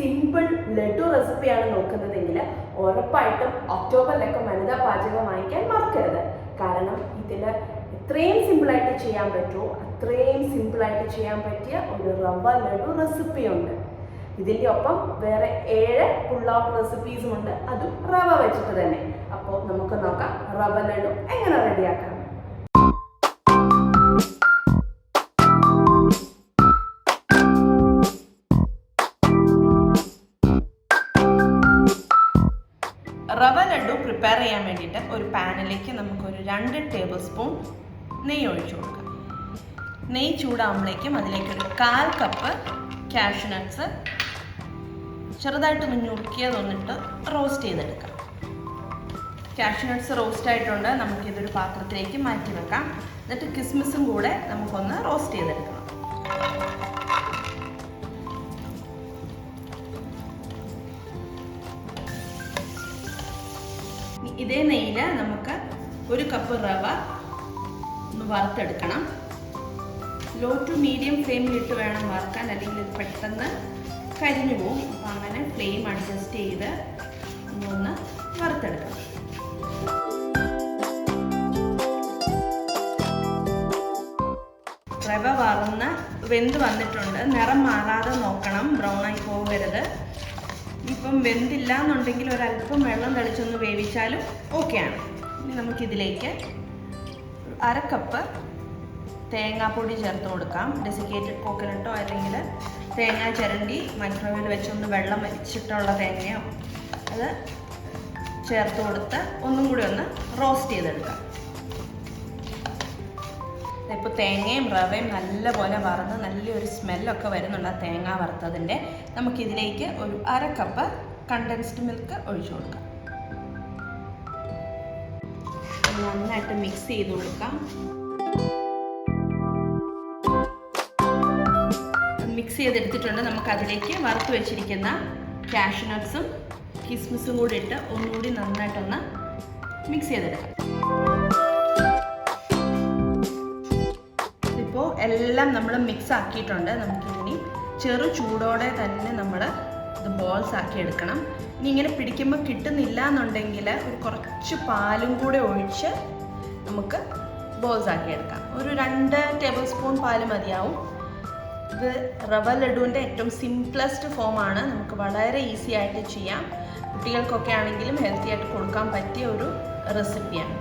Simple laddu റെസിപ്പിയാണ് നോക്കുന്നതെങ്കിൽ ഉറപ്പായിട്ടും ഒക്ടോബറിലൊക്കെ വനിതാ പാചകം വാങ്ങിക്കാൻ മറക്കരുത്. കാരണം ഇതിൽ എത്രയും സിമ്പിളായിട്ട് ചെയ്യാൻ പറ്റുമോ അത്രയും സിമ്പിളായിട്ട് ചെയ്യാൻ പറ്റിയ ഒരു റവ ലഡു റെസിപ്പിയുണ്ട്. ഇതിൻ്റെ ഒപ്പം വേറെ 7 പുൾ ഔട്ട് റെസിപ്പീസും ഉണ്ട്, അതും റവ വെച്ചിട്ട് തന്നെ. അപ്പോൾ നമുക്ക് നോക്കാം റവ ലഡു എങ്ങനെ റെഡിയാക്കാം. റവ ലഡു പ്രിപ്പയർ ചെയ്യാൻ വേണ്ടിയിട്ട് ഒരു പാനിലേക്ക് നമുക്കൊരു 2 ടേബിൾ സ്പൂൺ നെയ്യ് ഒഴിച്ചു കൊടുക്കാം. നെയ്യ് ചൂടാകുമ്പോഴേക്കും അതിലേക്കൊരു 1/4 കപ്പ് കാഷ്യൂ നട്ട്സ് ചെറുതായിട്ടൊന്ന് ഞുറുക്കിയതൊന്നിട്ട് റോസ്റ്റ് ചെയ്തെടുക്കാം. കാഷ്യൂ നട്ട്സ് റോസ്റ്റ് ആയിട്ടുണ്ട്, നമുക്കിതൊരു പാത്രത്തിലേക്ക് മാറ്റി വെക്കാം. എന്നിട്ട് കിസ്മിസും കൂടെ നമുക്കൊന്ന് റോസ്റ്റ് ചെയ്തെടുക്കണം. ഇതേ നെയ്യിൽ നമുക്ക് 1 കപ്പ് റവ ഒന്ന് വറുത്തെടുക്കണം. ലോ ടു മീഡിയം ഫ്ലെയിമിലിട്ട് വേണം വറുക്കാൻ, അല്ലെങ്കിൽ ഇത് പെട്ടെന്ന് കരിഞ്ഞു പോകും. അപ്പോൾ അങ്ങനെ ഫ്ലെയിം അഡ്ജസ്റ്റ് ചെയ്ത് ഒന്ന് വറുത്തെടുക്കണം. റവ വറന്ന് വെന്ത് വന്നിട്ടുണ്ട്. നിറം മാറാതെ നോക്കണം, ബ്രൗൺ ആയി പോകരുത്. ഇപ്പം വെന്തില്ല എന്നുണ്ടെങ്കിൽ ഒരല്പം വെള്ളം തളിച്ചൊന്ന് വേവിച്ചാലും ഓക്കെയാണ്. ഇനി നമുക്കിതിലേക്ക് 1/2 കപ്പ് തേങ്ങാപ്പൊടി ചേർത്ത് കൊടുക്കാം. ഡെസിക്കേറ്റഡ് കോക്കനട്ടോ അല്ലെങ്കിൽ തേങ്ങ ചിരണ്ടി മൈക്രോവേവിൽ വെച്ചൊന്ന് വെള്ളം വെച്ചിട്ടുള്ള തേങ്ങയോ അത് ചേർത്ത് കൊടുത്ത് ഒന്നും കൂടി ഒന്ന് റോസ്റ്റ് ചെയ്തെടുക്കാം. ഇപ്പോൾ തേങ്ങയും റവയും നല്ലപോലെ വറന്ന് നല്ലൊരു സ്മെല്ലൊക്കെ വരുന്നുണ്ട് ആ തേങ്ങ വറുത്തതിൻ്റെ. നമുക്കിതിലേക്ക് ഒരു 1/2 കപ്പ് കണ്ടൻസ്ഡ് മിൽക്ക് ഒഴിച്ചു കൊടുക്കാം. നന്നായിട്ട് മിക്സ് ചെയ്ത് കൊടുക്കാം. മിക്സ് ചെയ്തെടുത്തിട്ടുണ്ട്. നമുക്കതിലേക്ക് വറുത്ത് വെച്ചിരിക്കുന്ന കാഷ്യൂ നട്ട്സും കിസ്മിസും കൂടി ഇട്ട് ഒന്നുകൂടി നന്നായിട്ടൊന്ന് മിക്സ് ചെയ്തെടുക്കാം. ഇപ്പോൾ എല്ലാം നമ്മൾ മിക്സ് ആക്കിയിട്ടുണ്ട്. നമുക്കിനി ചെറു ചൂടോടെ തന്നെ നമ്മൾ ഇത് ബോൾസ് ആക്കി എടുക്കണം. ഇനി ഇങ്ങനെ പിടിക്കുമ്പോൾ കിട്ടുന്നില്ല എന്നുണ്ടെങ്കിൽ ഒരു കുറച്ച് പാലും കൂടെ ഒഴിച്ച് നമുക്ക് ബോൾസ് ആക്കി എടുക്കാം. ഒരു 2 ടേബിൾ സ്പൂൺ പാല് മതിയാവും. ഇത് റവ ലഡുവിൻ്റെ ഏറ്റവും സിംപ്ലസ്റ്റ് ഫോമാണ്. നമുക്ക് വളരെ ഈസി ആയിട്ട് ചെയ്യാം. കുട്ടികൾക്കൊക്കെ ആണെങ്കിലും ഹെൽത്തി ആയിട്ട് കൊടുക്കാൻ പറ്റിയ ഒരു റെസിപ്പിയാണ്.